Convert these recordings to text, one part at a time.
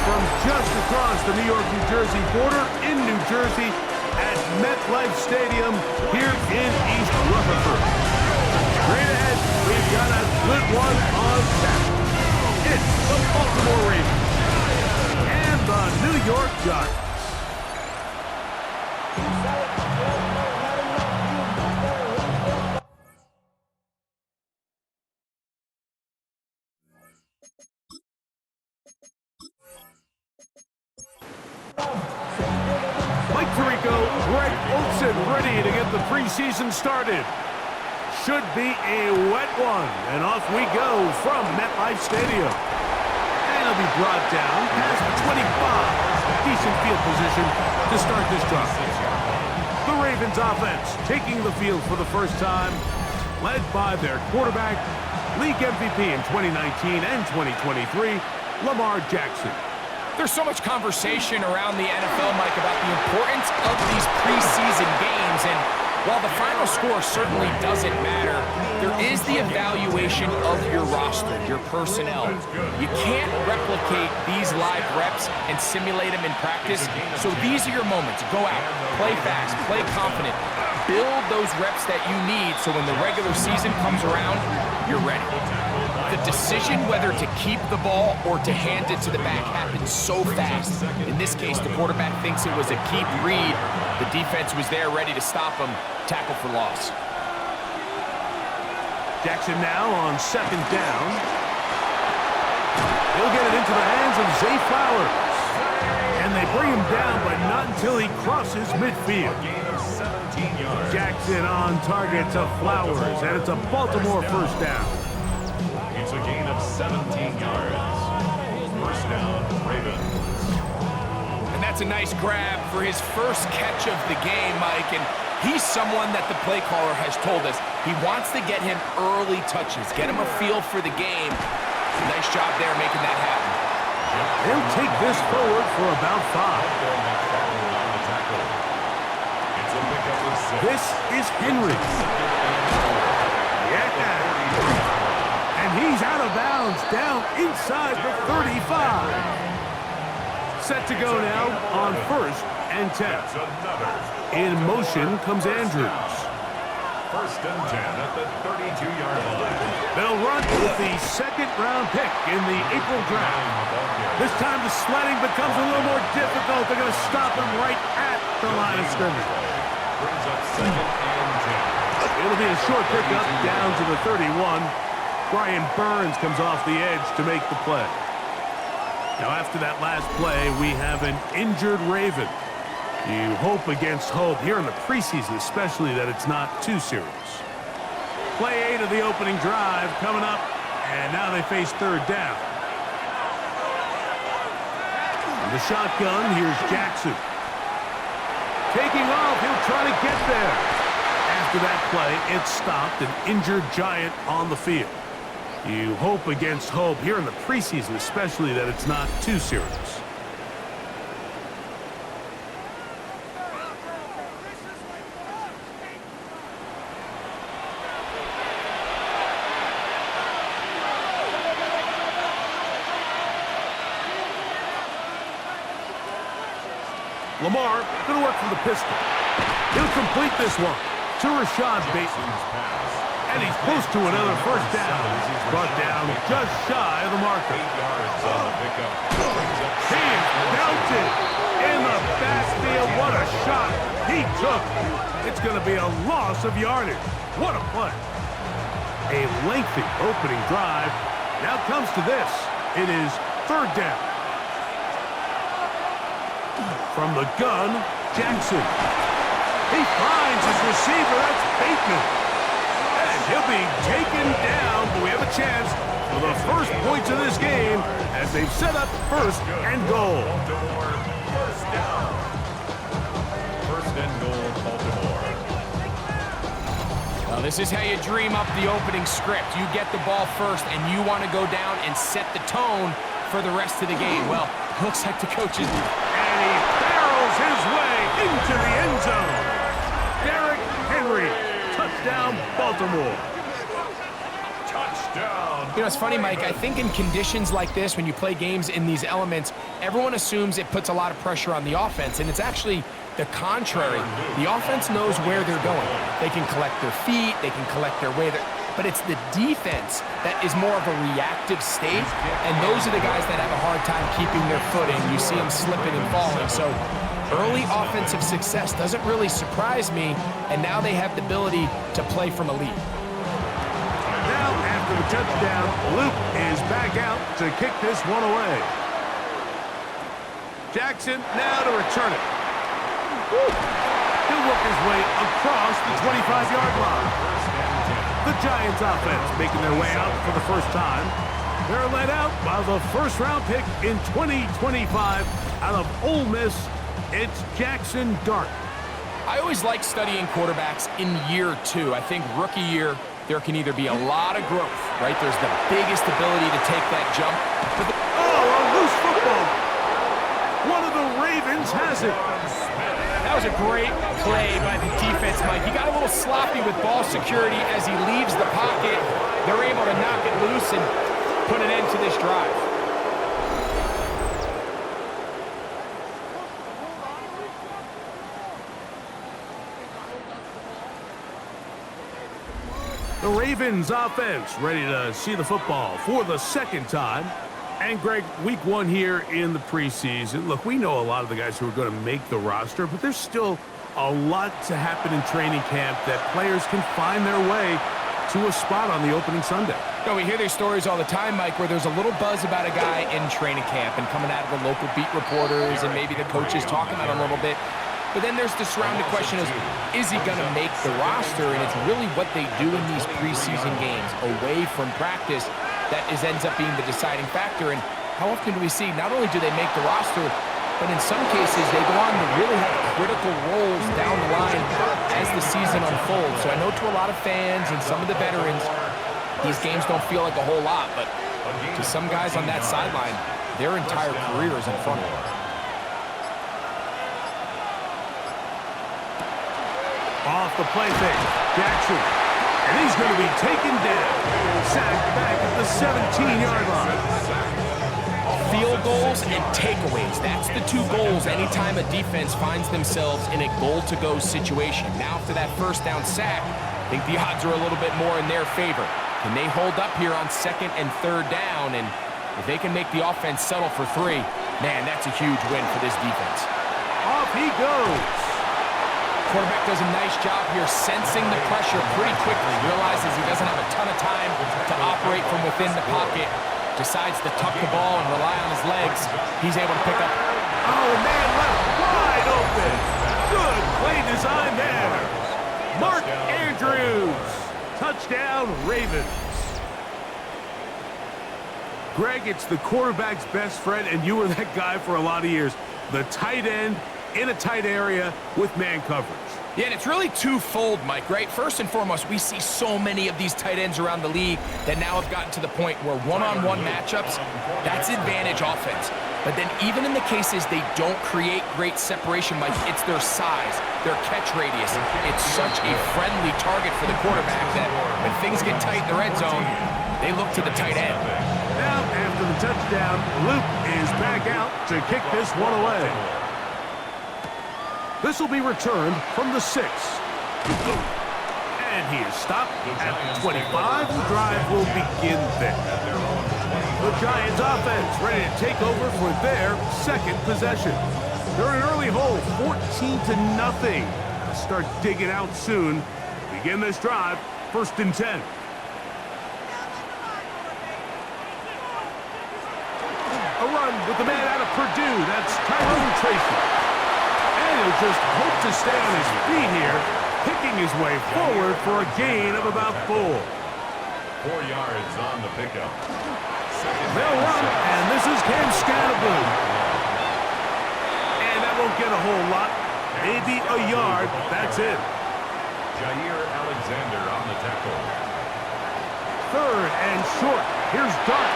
from just across the New York-New Jersey border in New Jersey at MetLife Stadium here in East Rutherford. Straight ahead, we've got a good one on tap. It's the Baltimore Ravens and the New York Giants. Mike Tirico, Greg Olsen ready to get the preseason started. Should be a wet one, and off we go from MetLife Stadium. And it'll be brought down past the 25. Decent field position to start this drive. The Ravens offense taking the field for the first time, led by their quarterback, league MVP in 2019 and 2023, Lamar Jackson. There's so much conversation around the NFL, Mike, about the importance of these preseason games, and while the final score certainly doesn't matter, there is the evaluation of your roster, your personnel. You can't replicate these live reps and simulate them in practice, so these are your moments. Go out, play fast, play confident, build those reps that you need so when the regular season comes around, you're ready. The decision whether to keep the ball or to hand it to the back happens so fast. In this case, the quarterback thinks it was a keep read. The defense was there ready to stop him. Tackle for loss. Jackson now on second down. He'll get it into the hands of Zay Flowers. And they bring him down, but not until he crosses midfield. Jackson on target to Flowers, and it's a Baltimore first down. It's a gain of 17 yards. First down, Ravens. And that's a nice grab for his first catch of the game, Mike. And he's someone that the play caller has told us he wants to get him early touches, get him a feel for the game. Nice job there making that happen. He'll take this forward for about 5. This is Henry. Yeah. And he's out of bounds, down inside the 35. Set to go now on 1st and 10. In motion comes Andrews. 1st and 10 at the 32-yard line. They'll run with the 2nd-round pick in the April draft. This time the sledding becomes a little more difficult. They're going to stop him right at the line of scrimmage. Brings up 2nd and 10. It'll be a short pickup down to the 31. Brian Burns comes off the edge to make the play. Now after that last play, we have an injured Raven. You hope against hope here in the preseason, especially that it's not too serious. Play 8 of the opening drive coming up, and now they face 3rd down. In the shotgun, here's Jackson. Taking off, he'll try to get there. After that play, it stopped, an injured Giant on the field. You hope against hope here in the preseason, especially that it's not too serious. Lamar going to work from the pistol. He'll complete this one to Rashad Bateman. And he's close to another first down. Brought down just shy of the marker. He is belted in the backfield. What a shot he took. It's going to be a loss of yardage. What a play. A lengthy opening drive. Now comes to this. It is 3rd down. From the gun, Jackson. He finds his receiver. That's Bateman. And he'll be taken down, but we have a chance for the first points of this game as they've set up 1st and goal. Baltimore, first down. 1st and goal, Baltimore. Well, this is how you dream up the opening script. You get the ball first, and you want to go down and set the tone for the rest of the game. Well, looks like the coaches... And he barrels his way into the end zone. Derrick Henry. Touchdown, Baltimore. Touchdown, You know, it's funny, Mike, I think in conditions like this, when you play games in these elements, everyone assumes it puts a lot of pressure on the offense, and it's actually the contrary. The offense knows where they're going. They can collect their feet, they can collect their way, but it's the defense that is more of a reactive state, and those are the guys that have a hard time keeping their footing. You see them slipping and falling, so early offensive success doesn't really surprise me, and now they have the ability to play from a lead. Now, after the touchdown, Luke is back out to kick this one away. Jackson now to return it. He'll work his way across the 25-yard line. The Giants offense making their way out for the first time. They're led out by the first-round pick in 2025 out of Ole Miss. It's Jackson Dart. I always like studying quarterbacks in year two. I think rookie year, there can either be a lot of growth, right? There's the biggest ability to take that jump. But a loose football. One of the Ravens has it. that was a great play by the defense, Mike. He got a little sloppy with ball security as he leaves the pocket. They're able to knock it loose and put an end to this drive. The Ravens offense ready to see the football for the second time. And, Greg, week one here in the preseason. Look, we know a lot of the guys who are going to make the roster, but there's still a lot to happen in training camp that players can find their way to a spot on the opening Sunday. No, we hear these stories all the time, Mike, where there's a little buzz about a guy in training camp and coming out of the local beat reporters and maybe the coaches talking about him a little bit. But then there's the surrounding question is he going to make the roster? And it's really what they do in these preseason games away from practice that ends up being the deciding factor. And how often do we see not only do they make the roster, but in some cases they go on to really have critical roles down the line as the season unfolds. So I know to a lot of fans and some of the veterans, these games don't feel like a whole lot, but to some guys on that sideline, their entire career is in front of them. Off the play fake, Jackson. And he's going to be taken down. Sacked back at the 17-yard line. Field goals and takeaways. That's the two goals anytime a defense finds themselves in a goal-to-go situation. Now after that first down sack, I think the odds are a little bit more in their favor. Can they hold up here on second and third down? And if they can make the offense settle for three, man, that's a huge win for this defense. Off he goes. Quarterback does a nice job here sensing the pressure pretty quickly, realizes he doesn't have a ton of time to operate from within the pocket, decides to tuck the ball and rely on his legs. He's able to pick up. Oh, man, left wide open. Good play design there. Mark Andrews. Touchdown, Ravens. Greg, it's the quarterback's best friend, and you were that guy for a lot of years. The tight end in a tight area with man coverage. Yeah, and it's really twofold, Mike, right? First and foremost, we see so many of these tight ends around the league that now have gotten to the point where one-on-one matchups, that's advantage offense. But then even in the cases they don't create great separation, Mike, it's their size, their catch radius. It's such a friendly target for the quarterback that when things get tight in the red zone, they look to the tight end. Now, after the touchdown, Luke is back out to kick this one away. This will be returned from the 6. And he is stopped at the 25. The drive will begin there. The Giants offense ready to take over for their second possession. They're in an early hole, 14-0. Start digging out soon. Begin this drive, 1st and 10. A run with the man out of Purdue. That's Tyrone Tracy. And he'll just hope to stay on his feet here, picking his way forward for a gain of about 4. 4 yards on the pickup. They'll run, and this is Cam Scatterboo. And that won't get a whole lot. Maybe a yard. That's it. Jair Alexander on the tackle. 3rd and short. Here's Dart.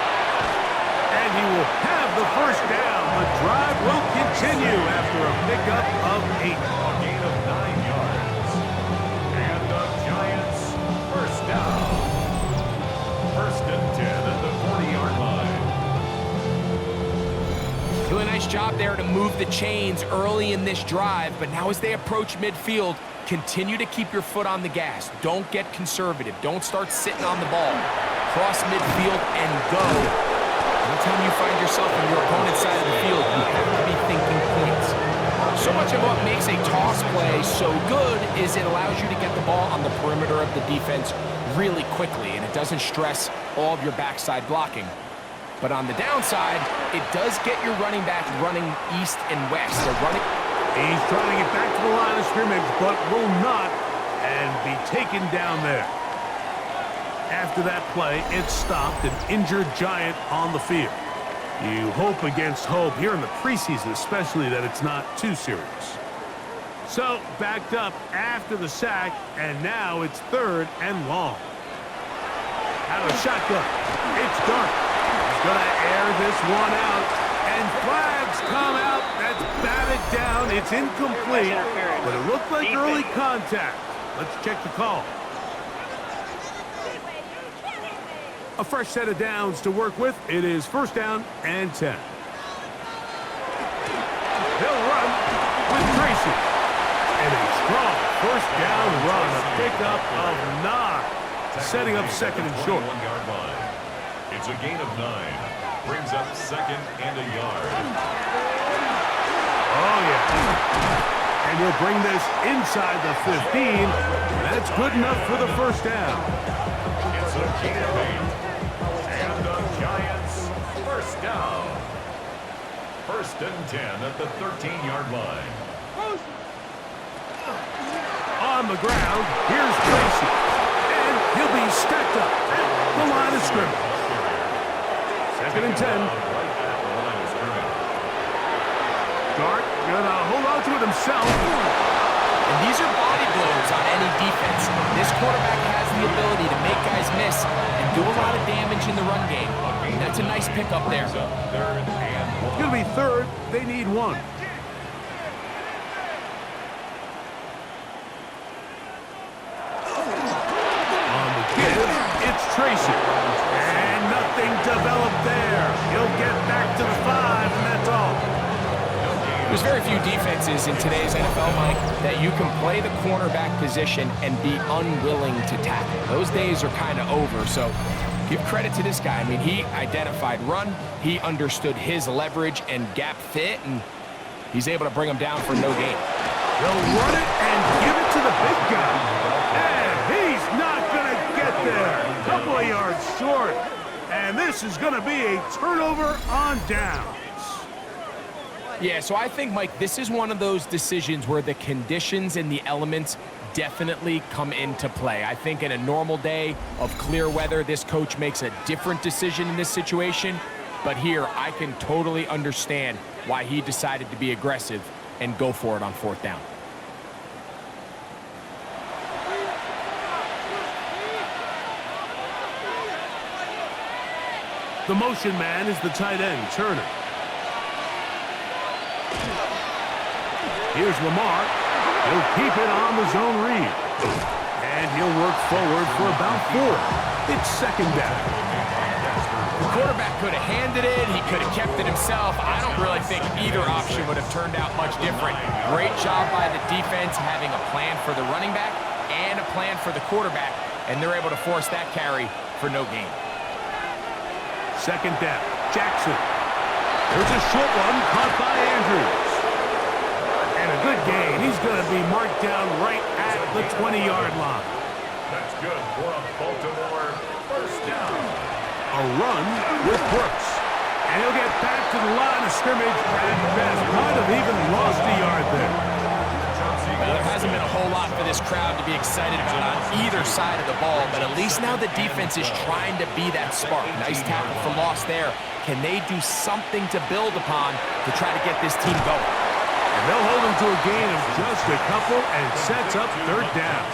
And he will have the first down. The drive will continue after a pickup of 8. A gain of 9 yards. And the Giants first down. 1st and 10. nice job there to move the chains early in this drive, but now as they approach midfield, continue to keep your foot on the gas. Don't get conservative. Don't start sitting on the ball. Cross midfield and go. Anytime you find yourself on your opponent's side of the field, you have to be thinking points. So much of what makes a toss play so good is it allows you to get the ball on the perimeter of the defense really quickly, and it doesn't stress all of your backside blocking. But on the downside, it does get your running back running east and west. They're running. He's trying to get back to the line of scrimmage, but will not, and be taken down there. After that play, it stopped an injured Giant on the field. You hope against hope here in the preseason, especially, that it's not too serious. So, backed up after the sack, and now it's 3rd and long. Out of the shotgun, it's Dark. He's going to air this one out, and flags come out. That's batted down. It's incomplete, but it looked like early contact. Let's check the call. A fresh set of downs to work with. It is 1st down and 10. He'll run with Tracy. And a strong 1st down run. A pickup of 9. Setting up 2nd and short. It's a gain of 9. Brings up 2nd and a yard. Oh, yeah. And he'll bring this inside the 15. That's good enough for the 1st down. It's a gain of 8. And the Giants, 1st down. 1st and 10 at the 13-yard line. On the ground, here's Tracy. And he'll be stacked up at the line of scrimmage. 2nd and 10. Dart gonna hold on to it himself. And these are body blows on any defense. This quarterback has the ability to make guys miss and do a lot of damage in the run game. And that's a nice pickup there. It's going to be 3rd. They need 1. On the give, it's Tracy. And nothing developed there. He'll get back to the 5, and that's all. There's very few defenses in today's NFL, Mike, that you can play the cornerback position and be unwilling to tackle. Those days are kind of over, so give credit to this guy. I mean, he identified run, he understood his leverage and gap fit, and he's able to bring him down for no gain. He'll run it and give it to the big guy. And he's not going to get there. A couple of yards short. And this is going to be a turnover on downs. Yeah, so I think, Mike, this is one of those decisions where the conditions and the elements definitely come into play. I think in a normal day of clear weather, this coach makes a different decision in this situation. But here, I can totally understand why he decided to be aggressive and go for it on 4th down. The motion man is the tight end, Turner. Here's Lamar. He'll keep it on the zone read. And he'll work forward for about 4. It's 2nd down. The quarterback could have handed it. He could have kept it himself. I don't really think either option would have turned out much different. Great job by the defense having a plan for the running back and a plan for the quarterback, and they're able to force that carry for no gain. 2nd down. Jackson. There's a short one caught by Andrews. And a good gain. He's going to be marked down right at the 20-yard line. That's good for a Baltimore 1st down. A run with Brooks. And he'll get back to the line of scrimmage at best. Might have even lost a yard there. Well, there hasn't been a whole lot for this crowd to be excited about on either side of the ball, but at least now the defense is trying to be that spark. Nice tackle for loss there. Can they do something to build upon to try to get this team going? And they'll hold him to a gain of just a couple and sets up 3rd down.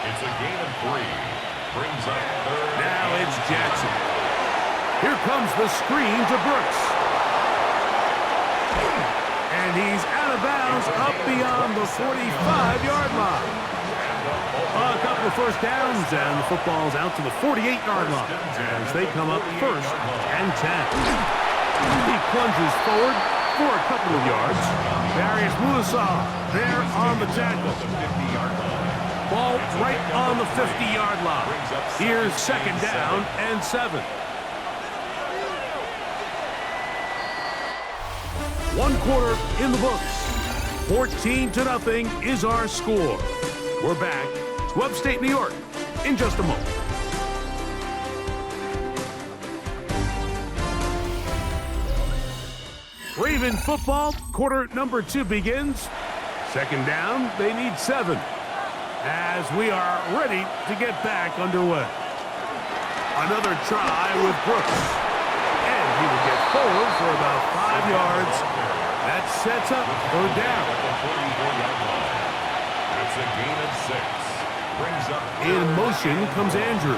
It's a gain of 3. Brings up 3rd. Now it's Jackson. Here comes the screen to Brooks. And he's out of bounds up beyond the 45-yard line. A couple of 1st downs, and the football's out to the 48-yard line as they come up 1st and 10. He plunges forward for a couple of yards. Darius Musa there on the tackle. Ball right on the 50-yard line. Here's second down and 7. 1 quarter in the books. 14-0 is our score. We're back to upstate New York in just a moment. Raven football, quarter number 2 begins. Second down, they need 7. As we are ready to get back underway. Another try with Brooks. And he will get forward for about 5 yards. That sets up third down. It's a gain of 6. Brings up in motion comes Andrews.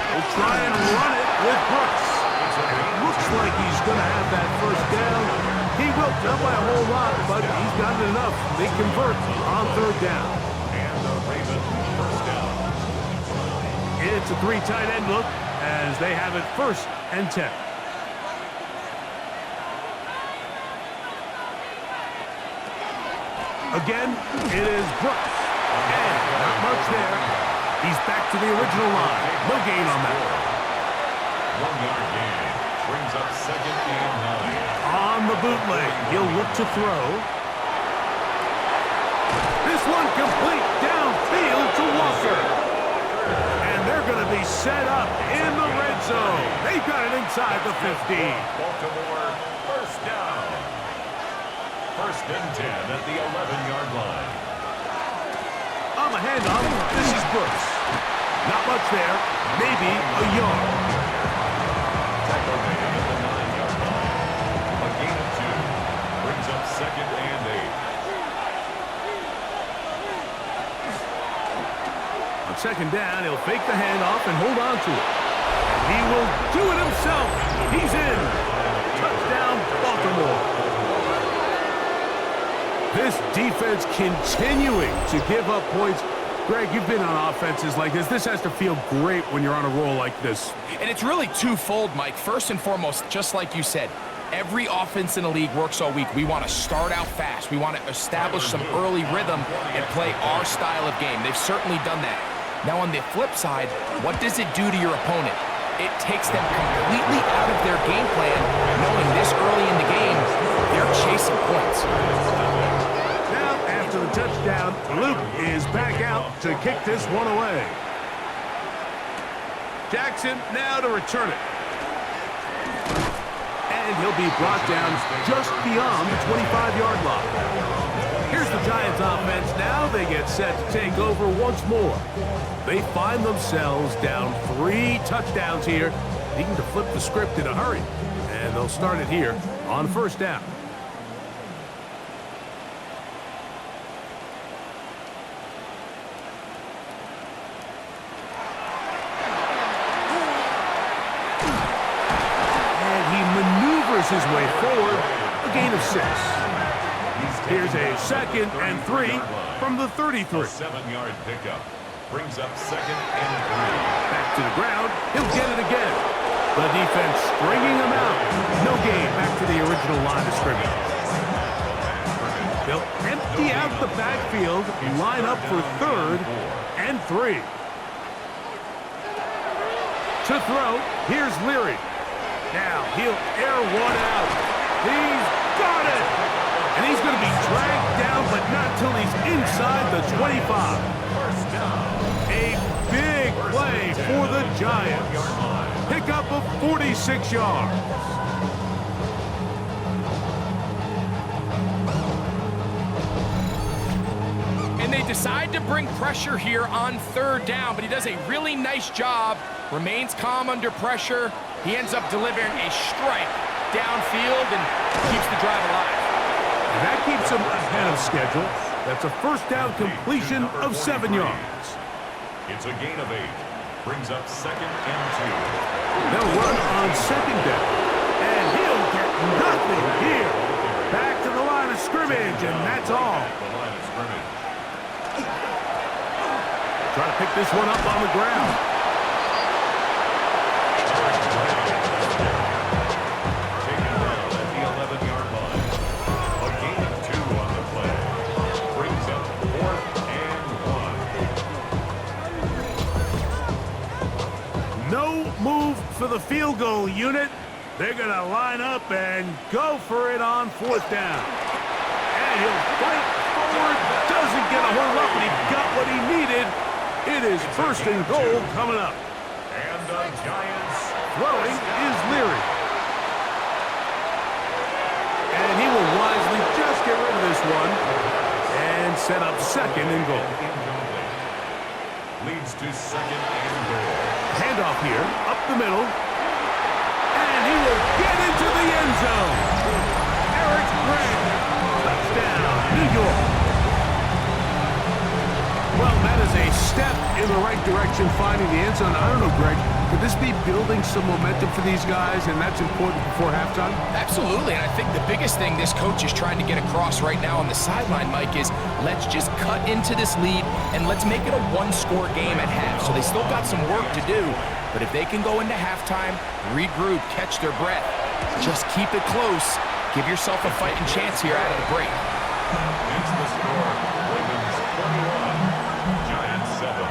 We'll try and run it with Brooks. And it looks like he's going to have that first down. He will, not by a whole lot, but he's got enough. They convert on third down. And the Ravens first down. It's a 3 tight end look as they have it first and 10. Again, it is Brooks. And not much there. He's back to the original line. No gain on that. 1-yard gain. Brings up second and 9. On the bootleg, he'll look to throw. This one complete downfield to Walker. And they're going to be set up in the red zone. They've got it inside the 50. Baltimore first down. First and 10 at the 11-yard line. On the handoff, this is Brooks. Not much there, maybe a yard. Tackle made at the 9-yard line. A gain of 2. Brings up second and 8. On second down, he'll fake the handoff and hold on to it. And he will do it himself. He's in. Touchdown, Baltimore. This defense continuing to give up points. Greg, you've been on offenses like this. This has to feel great when you're on a roll like this. And it's really twofold, Mike. First and foremost, just like you said, every offense in the league works all week. We want to start out fast. We want to establish some early rhythm and play our style of game. They've certainly done that. Now, on the flip side, what does it do to your opponent? It takes them completely out of their game plan, knowing this early in the game, they're chasing points. Now, after the touchdown, Luke is back out to kick this one away. Jackson now to return it. And he'll be brought down just beyond the 25-yard line. Here's the Giants offense now. They get set to take over once more. They find themselves down 3 touchdowns here, needing to flip the script in a hurry. And they'll start it here on first down. And he maneuvers his way forward, a gain of 6. Here's a second and 3 from the 33. A 7-yard pickup. Brings up second and 3. Back to the ground. He'll get it again. The defense stringing him out. No gain. Back to the original line of scrimmage. They'll empty out the backfield, line up for third and 3. To throw, here's Leary. Now he'll air one out. He's got it! And he's going to be dragged down, but not till he's inside the 25. First down. A big play for the Giants. Pickup of 46 yards. And they decide to bring pressure here on third down, but he does a really nice job. Remains calm under pressure. He ends up delivering a strike downfield and keeps the drive alive. And that keeps him ahead of schedule. That's a first down completion of 7 yards. It's a gain of 8. Brings up second and 2. They'll run on second down. And he'll get nothing here. Back to the line of scrimmage, and that's all. The line of scrimmage. Try to pick this one up on the ground. No move for the field goal unit. They're going to line up and go for it on 4th down. And he'll fight forward. Doesn't get a hold up, but he got what he needed. It is 1st and goal coming up. And the Giants Throwing is Leary. And he will wisely just get rid of this one and set up 2nd and goal. incomplete. Leads to 2nd and goal. Handoff here, up the middle. And he will get into the end zone. Eric Grant, touchdown, New York. Well, that is a step in the right direction, finding the end zone. I don't know, Greg, could this be building some momentum for these guys, and that's important before halftime? Absolutely, and I think the biggest thing this coach is trying to get across right now on the sideline, Mike, is let's just cut into this lead and let's make it a one-score game at half. So they still got some work to do, but if they can go into halftime, regroup, catch their breath, just keep it close, give yourself a fighting chance here out of the break. It's the score. Ravens 21, Giants 7.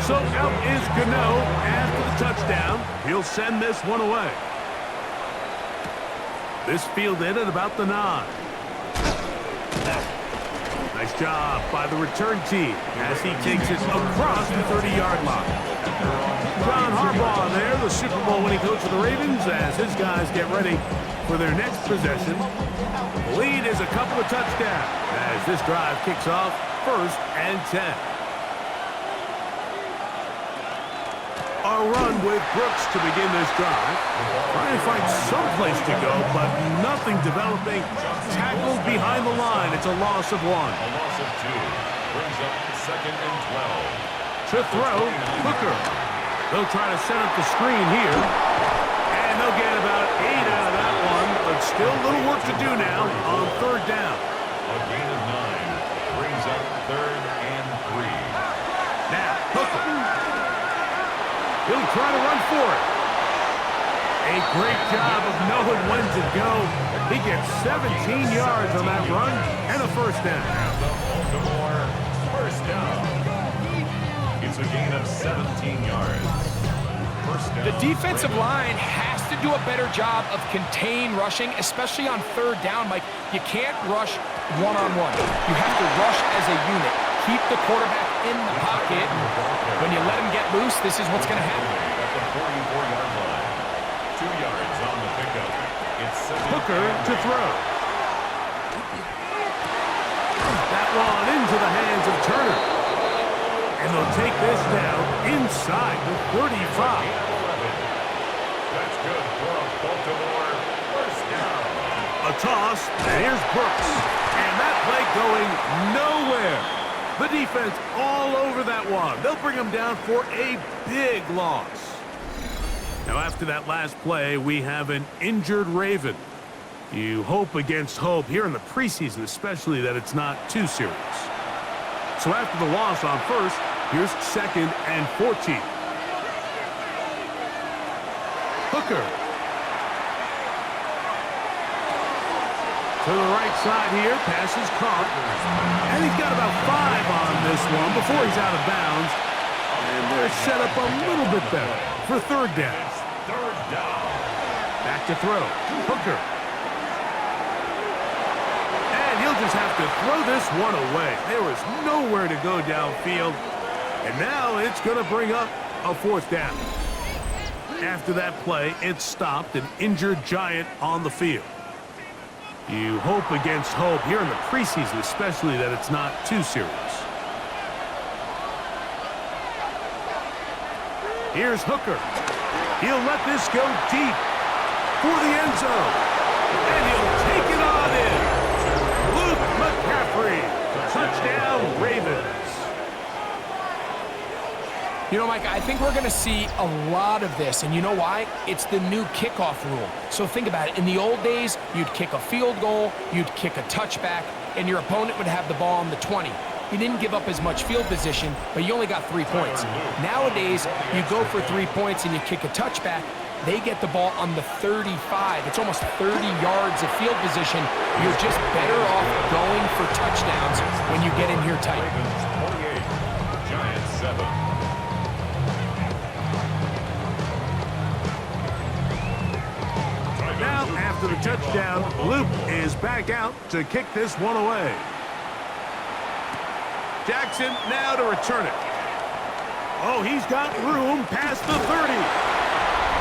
So out is Gano after the touchdown. He'll send this one away. This fielded at about the 9. Nice job by the return team as he takes it across the 30-yard line. John Harbaugh there, the Super Bowl winning coach of the Ravens, as his guys get ready for their next possession. The lead is a couple of touchdowns as this drive kicks off 1st and 10. A run with Brooks to begin this drive. Trying to find some place to go, but nothing developing. Tackled behind the line. It's a loss of 1. A loss of 2. Brings up 2nd and 12. To throw, Hooker. They'll try to set up the screen here. And they'll get about 8 out of that one, but still a little work to do now on 3rd down. A gain of 9. Brings up 3rd and 3. Now, Hooker. He'll try to run for it. A great job of knowing when to go. He gets 17 yards on that run and a 1st down. Baltimore, 1st down. It's a gain of 17 yards. 1st down. The defensive line has to do a better job of contain rushing, especially on 3rd down. Mike, you can't rush one-on-one. You have to rush as a unit. Keep the quarterback in the pocket. When you let him get loose, this is what's going to happen. At the 44-yard line. 2 yards on the pickup. It's Hooker to throw. That one into the hands of Turner. And they'll take this down inside the 35. That's good for a Baltimore 1st down. A toss, and here's Brooks. And that play going nowhere. The defense all over that one. They'll bring him down for a big loss. Now, after that last play, we have an injured Raven. You hope against hope here in the preseason, especially that it's not too serious. So after the loss on 1st, here's 2nd and 14. Hooker. To the right side here, pass is caught. And he's got about 5 on this one before he's out of bounds. And they're set up a little bit better for 3rd down. 3rd down. Back to throw. Hooker. And he'll just have to throw this one away. There was nowhere to go downfield. And now it's going to bring up a 4th down. After that play, it stopped an injured Giant on the field. You hope against hope here in the preseason, especially that it's not too serious. Here's Hooker. He'll let this go deep for the end zone. And he'll take it on in. Luke McCaffrey. Touchdown, Ravens. You know, Mike, I think we're going to see a lot of this, and you know why? It's the new kickoff rule. So think about it. In the old days, you'd kick a field goal, you'd kick a touchback, and your opponent would have the ball on the 20. You didn't give up as much field position, but you only got 3 points. Nowadays, you go for 3 points and you kick a touchback, they get the ball on the 35. It's almost 30 yards of field position. You're just better off going for touchdowns when you get in here tight. Ravens 48, Giants 7. Now, after the touchdown, Luke is back out to kick this one away. Jackson now to return it. Oh, he's got room past the 30.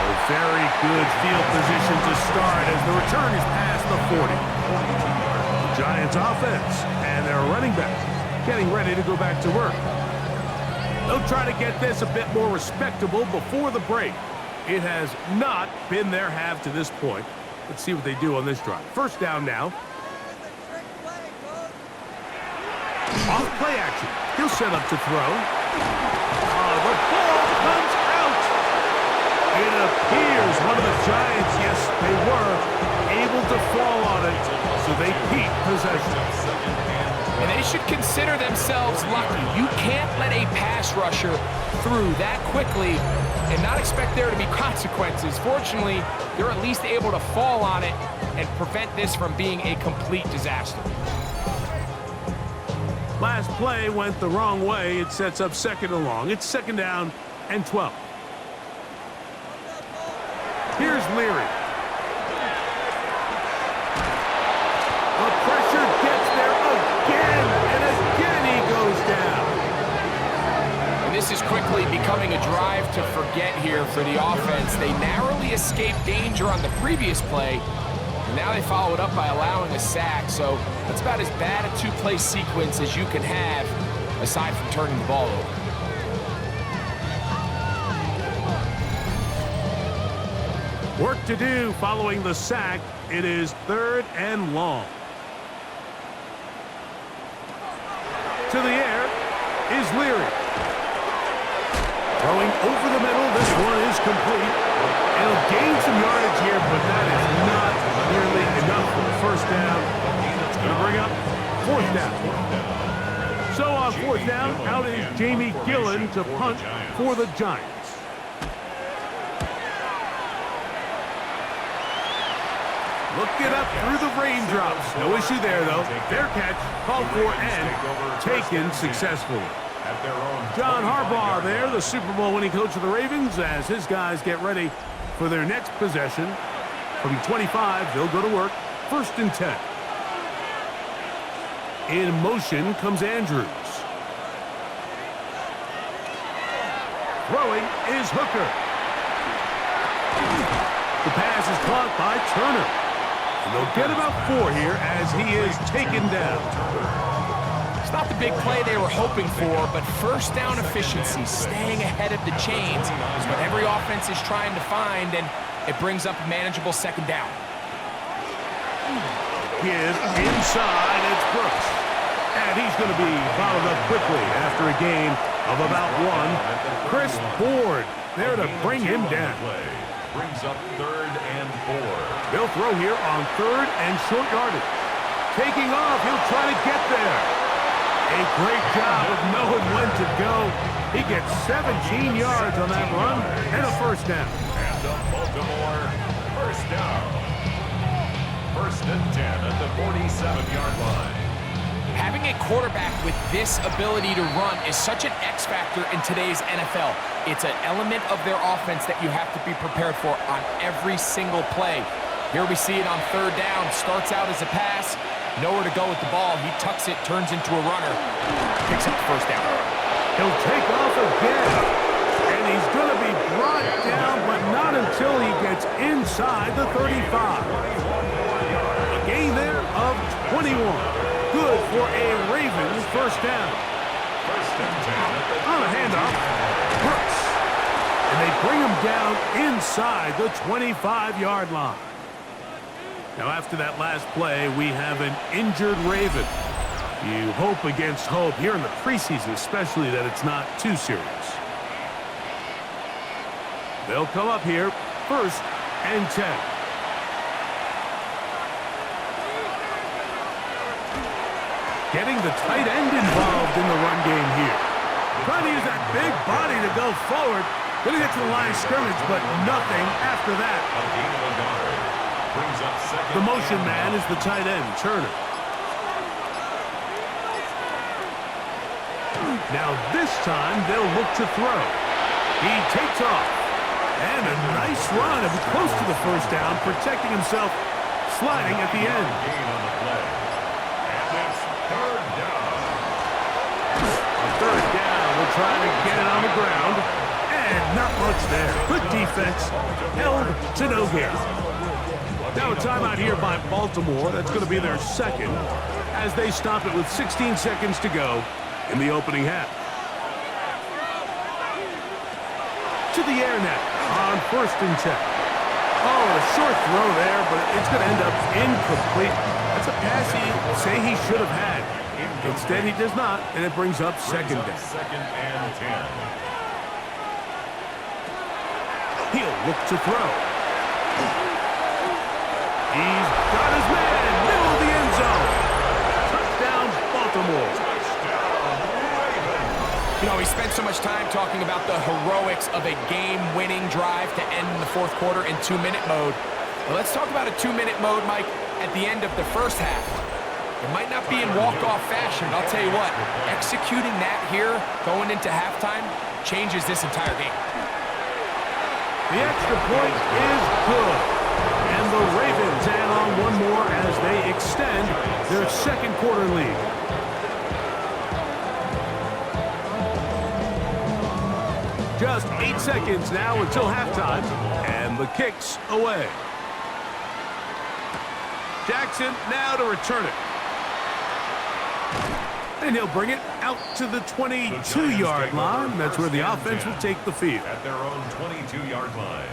Oh, very good field position to start as the return is past the 40. Giants offense and their running back getting ready to go back to work. They'll try to get this a bit more respectable before the break. It has not been their half to this point. Let's see what they do on this drive. First down now. Off play action. He'll set up to throw. The ball comes out. It appears one of the Giants, yes, they were able to fall on it, so they keep possession. And they should consider themselves lucky. You can't let a pass rusher through that quickly and not expect there to be consequences. Fortunately, they're at least able to fall on it and prevent this from being a complete disaster. Last play went the wrong way. It sets up second and long. It's second down and 12. Here's Leary. The pressure gets there again, and again he goes down. And this is quickly becoming a drive to forget here for the offense. They narrowly escaped danger on the previous play, and now they follow it up by allowing a sack. So that's about as bad a two-play sequence as you can have, aside from turning the ball over. Work to do following the sack. It is third and long. To the air is Leary. Throwing over the middle. This one is complete. It'll gain some yardage here, but that is not nearly enough for the first down. It's going to bring up fourth down. So on fourth down, out is Jamie Gillen to punt for the Giants. Look it up through the raindrops. No issue there, though. Fair catch, called for and taken successfully. John Harbaugh there, the Super Bowl winning coach of the Ravens, as his guys get ready for their next possession. From 25, they'll go to work. First and 10. In motion comes Andrews. Throwing is Hooker. The pass is caught by Turner. And they'll get about 4 here as he is taken down. It's not the big play they were hoping for, but first down efficiency, staying ahead of the chains, is what every offense is trying to find, and it brings up a manageable second down. Give inside, it's Brooks. And he's going to be bottled up quickly after a gain of about 1. Chris Ford there to bring him down. Brings up third and 4. They'll throw here on third and short yardage. Taking off, he'll try to get there. A great job of knowing when to go. He gets 17 yards on that run and a first down. And the Baltimore first down. First and 10 at the 47-yard line. Having a quarterback with this ability to run is such an X factor in today's NFL. It's an element of their offense that you have to be prepared for on every single play. Here we see it on third down. Starts out as a pass. Nowhere to go with the ball. He tucks it, turns into a runner. Picks up the first down. He'll take off again. And he's going to be brought down, but not until he gets inside the 35. A gain there of 21. Good for a Ravens first down. First and 10. On a handoff, Brooks. And they bring him down inside the 25-yard line. Now, after that last play, we have an injured Raven. You hope against hope here in the preseason, especially that it's not too serious. They'll come up here, first and 10. Getting the tight end involved in the run game here. Trying to use that big body to go forward. Gonna get to the line of scrimmage, but nothing after that. A gain of a yard. Brings up second. The motion man is the tight end, Turner. Now this time they'll look to throw. He takes off. And a nice run. It was close to the first down, protecting himself, sliding at the end. Gain on the play. And it's third down. A third down. We'll try to get it on the ground. And not much there. Good defense. Held to no gain. Now a timeout here by Baltimore. That's going to be their second as they stop it with 16 seconds to go in the opening half. To the air net on 1st and 10. Oh, a short throw there, but it's going to end up incomplete. That's a pass he'd say he should have had. Instead, he does not, and it brings up second down. Second and 10. He'll look to throw. He's got his man, middle of the end zone. Touchdown, Baltimore. You know, we spent so much time talking about the heroics of a game-winning drive to end in the fourth quarter in 2-minute mode. Well, let's talk about a 2-minute mode, Mike, at the end of the first half. It might not be in walk-off fashion, but I'll tell you what, executing that here going into halftime changes this entire game. The extra point is good. And the Ravens add on one more as they extend their second quarter lead. Just 8 seconds now until halftime, and the kick's away. Jackson now to return it. And he'll bring it out to the 22-yard line. That's where the offense will take the field. At their own 22-yard line.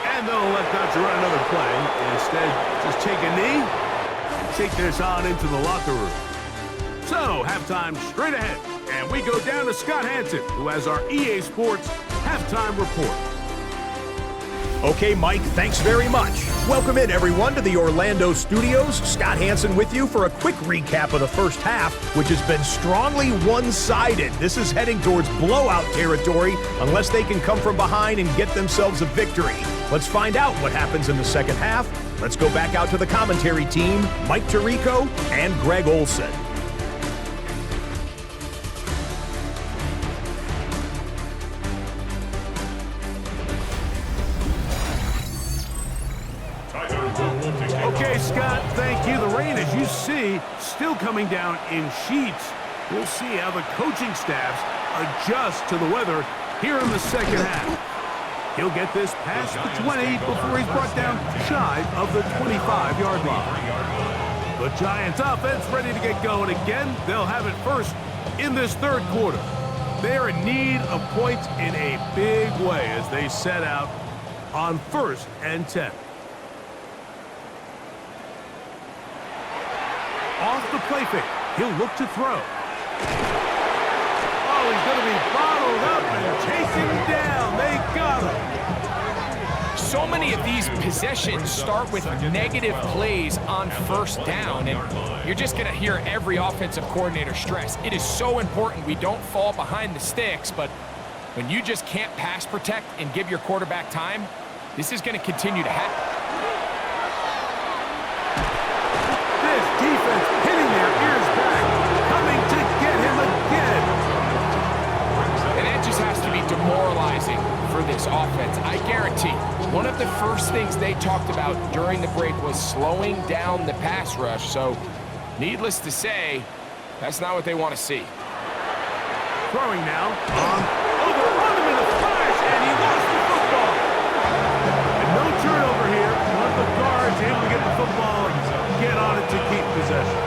And they'll elect not to run another play. Instead, just take a knee and take this on into the locker room. So, halftime straight ahead. And we go down to Scott Hanson, who has our EA Sports halftime report. Okay, Mike, thanks very much. Welcome in, everyone, to the Orlando studios. Scott Hanson with you for a quick recap of the first half, which has been strongly one-sided. This is heading towards blowout territory unless they can come from behind and get themselves a victory. Let's find out what happens in the second half. Let's go back out to the commentary team, Mike Tirico and Greg Olson. Okay, Scott, thank you. The rain, as you see, still coming down in sheets. We'll see how the coaching staffs adjust to the weather here in the second half. He'll get this past the 20 before he's brought down shy of the 25-yard line. The Giants offense ready to get going again. They'll have it first in this third quarter. They're in need of points in a big way as they set out on 1st and 10. Off the play fake. He'll look to throw. Oh, he's going to be bottled up and taken down. They got him. So many of these possessions start with negative plays on first down, and you're just going to hear every offensive coordinator stress. It is so important we don't fall behind the sticks, but when you just can't pass protect and give your quarterback time, this is going to continue to happen. Defense hitting their ears back, coming to get him again. And that just has to be demoralizing for this offense. I guarantee one of the first things they talked about during the break was slowing down the pass rush. So, needless to say, that's not what they want to see. Throwing now on him in a flash, and he lost the football. And no turnover here. One of the guards able to get the football and get on it to keep possession.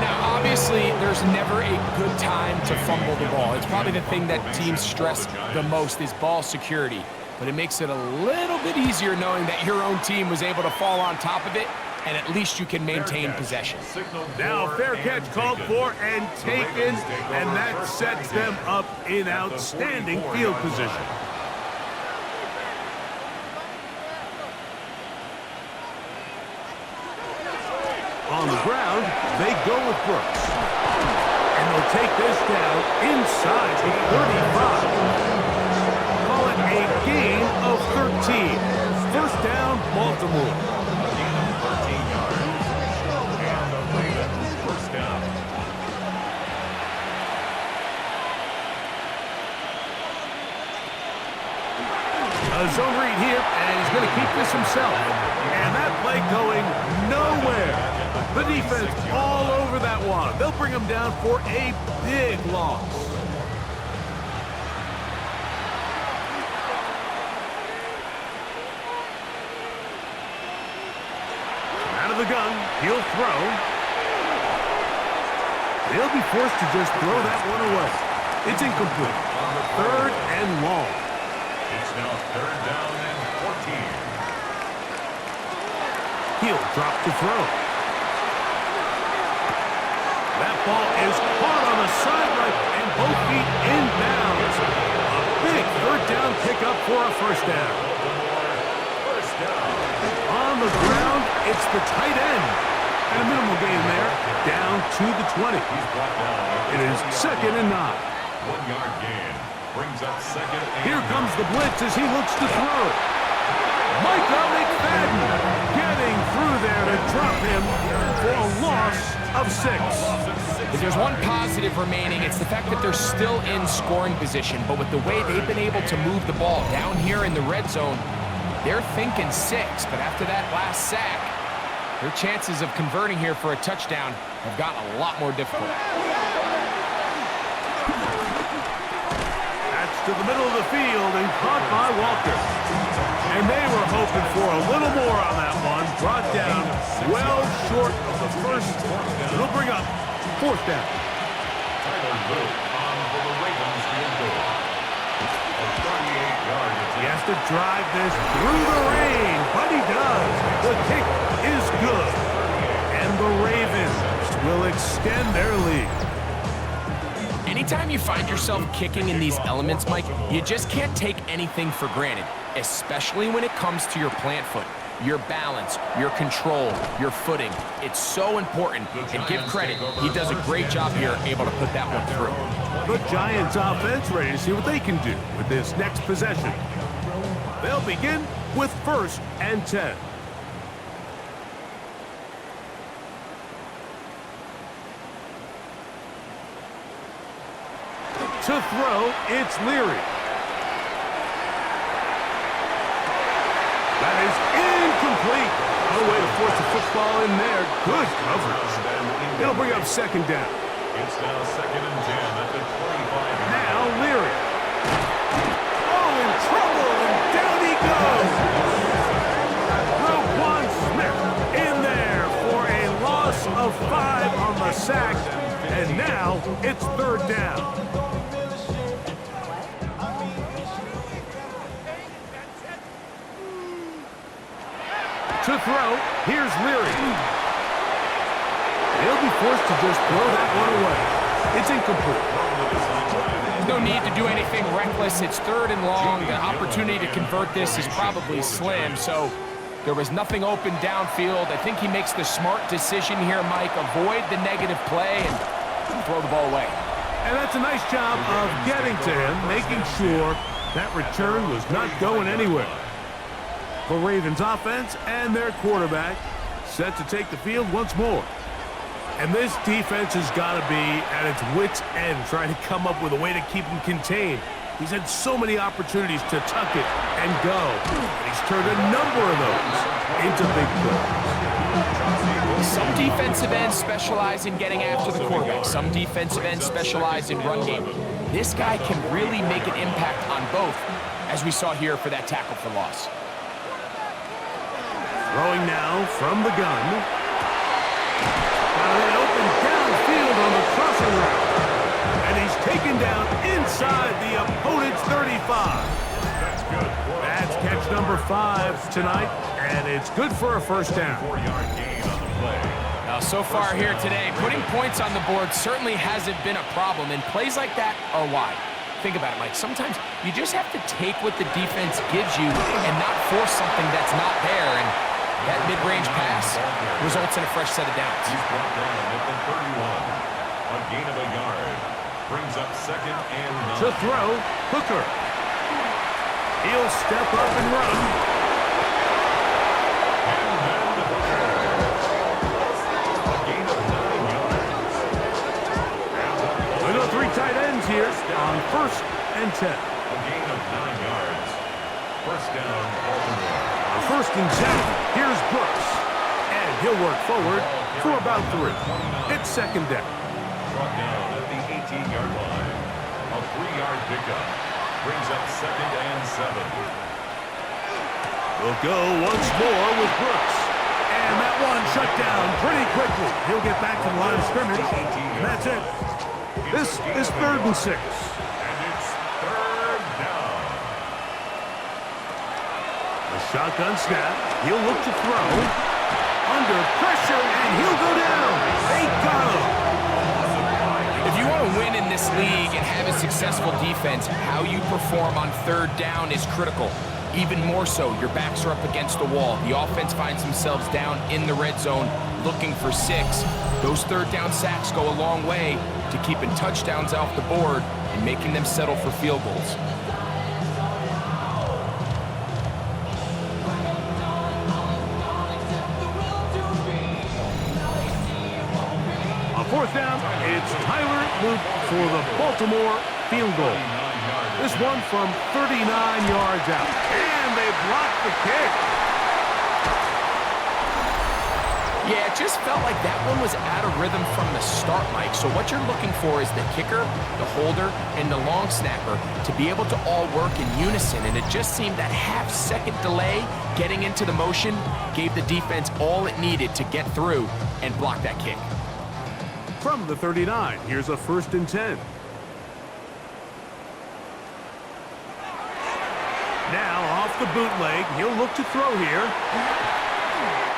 Now, obviously, there's never a good time to fumble the ball. It's probably the thing that teams stress the most is ball security. But it makes it a little bit easier knowing that your own team was able to fall on top of it, and at least you can maintain possession. Now, fair catch called for and taken, and that sets them up in outstanding field position. On the ground, they go with Brooks. And he'll take this down inside the 35. Call it a gain of 13. First down, Baltimore. Gain of 13 yards. And the Ravens first down. A zone read here, and he's going to keep this himself. And that play going nowhere. The defense all over that one. They'll bring him down for a big loss. Out of the gun, he'll throw. He'll be forced to just throw that one away. It's incomplete. Third and long. It's now third down and 14. He'll drop to throw. That ball is caught on the sideline and both feet inbounds. A big third down pickup for a first down. First down. On the ground, it's the tight end. And a minimal gain there, down to the 20. He's brought down. It is second and 9. 1 yard gain. Brings up second and Here comes the blitz as he looks to throw. Micah McFadden getting through there to drop him for a loss of 6. If there's one positive remaining, it's the fact that they're still in scoring position. But with the way they've been able to move the ball down here in the red zone, they're thinking 6. But after that last sack, their chances of converting here for a touchdown have gotten a lot more difficult. To the middle of the field and caught by Walker. And they were hoping for a little more on that one. Brought down well short of the first. It'll bring up fourth down. Tyler Luke on for the Ravens field goal. A 38-yard attempt. He has to drive this through the rain, but he does. The kick is good. And the Ravens will extend their lead. Anytime you find yourself kicking in these elements, Mike, you just can't take anything for granted, especially when it comes to your plant foot, your balance, your control, your footing. It's so important, and give credit, he does a great job here able to put that one through. The Giants offense ready to see what they can do with this next possession. They'll begin with first and 10. To throw, it's Leary. That is incomplete. No way to force the football in there. Good coverage. It'll bring up second down. It's now second and 10 at the 25. Now Leary. Oh, in trouble, and down he goes. Roquan Smith in there for a loss of 5 on the sack. And now it's third down. To throw, here's Leary. He'll be forced to just throw that one away. It's incomplete. There's no need to do anything reckless. It's third and long. The opportunity to convert this is probably slim, so there was nothing open downfield. I think he makes the smart decision here, Mike. Avoid the negative play and throw the ball away. And that's a nice job of getting to him, making sure that return was not going anywhere. The Ravens offense and their quarterback set to take the field once more. And this defense has got to be at its wits' end trying to come up with a way to keep him contained. He's had so many opportunities to tuck it and go. And he's turned a number of those into big plays. Some defensive ends specialize in getting after the quarterback. Some defensive ends specialize in run game. This guy can really make an impact on both, as we saw here for that tackle for loss. Throwing now from the gun. Got it open downfield on the crossing route. And he's taken down inside the opponent's 35. That's good. That's catch number 5 tonight, and it's good for a first down. 4-yard gain on the play. Now, so far here today, putting points on the board certainly hasn't been a problem, and plays like that are why. Think about it, Mike. Sometimes you just have to take what the defense gives you and not force something that's not there, and that mid-range pass results in a fresh set of downs. He's brought down at the 31. A A gain of a yard. Brings up 2nd and 9. To throw, Hooker. He'll step up and run. And then Hooker. A gain of 9 yards. We go 3 tight ends here on 1st and 10. A gain of 9 yards. First down, Baltimore. On 1st and 10, here's Brooks. And he'll work forward for about 3. It's 2nd down. Brought down at the 18-yard line. A 3-yard pickup. Brings up 2nd and 7. We'll go once more with Brooks. And that one shut down pretty quickly. He'll get back to the line of scrimmage. And that's it. This is 3rd and 6. And it's 3rd down. A shotgun snap. He'll look to throw. Under pressure, and he'll go down. They got him. If you want to win in this league and have a successful defense, how you perform on 3rd down is critical. Even more so, your backs are up against the wall. The offense finds themselves down in the red zone looking for 6. Those 3rd down sacks go a long way to keeping touchdowns off the board and making them settle for field goals. On 4th down, it's Tyler Luke for the Baltimore field goal. This one from 39 yards out. And they blocked the kick. Yeah, it just felt like that one was out of rhythm from the start, Mike. So what you're looking for is the kicker, the holder, and the long snapper to be able to all work in unison. And it just seemed that half-second delay getting into the motion gave the defense all it needed to get through and block that kick. From the 39, here's a 1st and 10. Now off the bootleg, he'll look to throw here.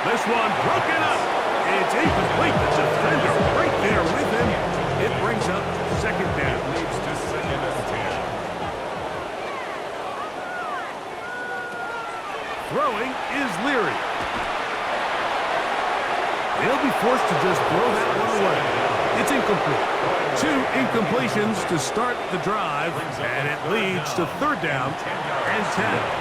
This one broken up. It's incomplete. The defender right there with him. It brings up 2nd down. Leads to 2nd and 10. Throwing is Leary. He'll be forced to just throw that one away. It's incomplete. 2 incompletions to start the drive, and it leads to 3rd down and 10.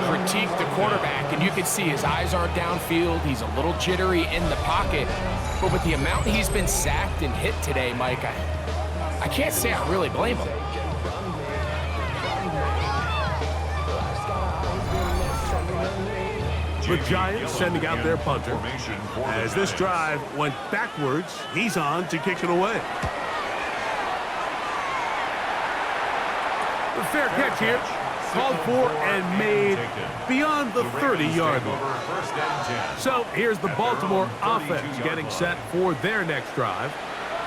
Critique the quarterback, and you can see his eyes aren't downfield. He's a little jittery in the pocket. But with the amount he's been sacked and hit today, Mike, I can't say I really blame him. The Giants sending out their punter. As this drive went backwards, he's on to kick it away. The fair catch here. Called for and made beyond the 30-yard line. So here's the Baltimore offense getting set for their next drive.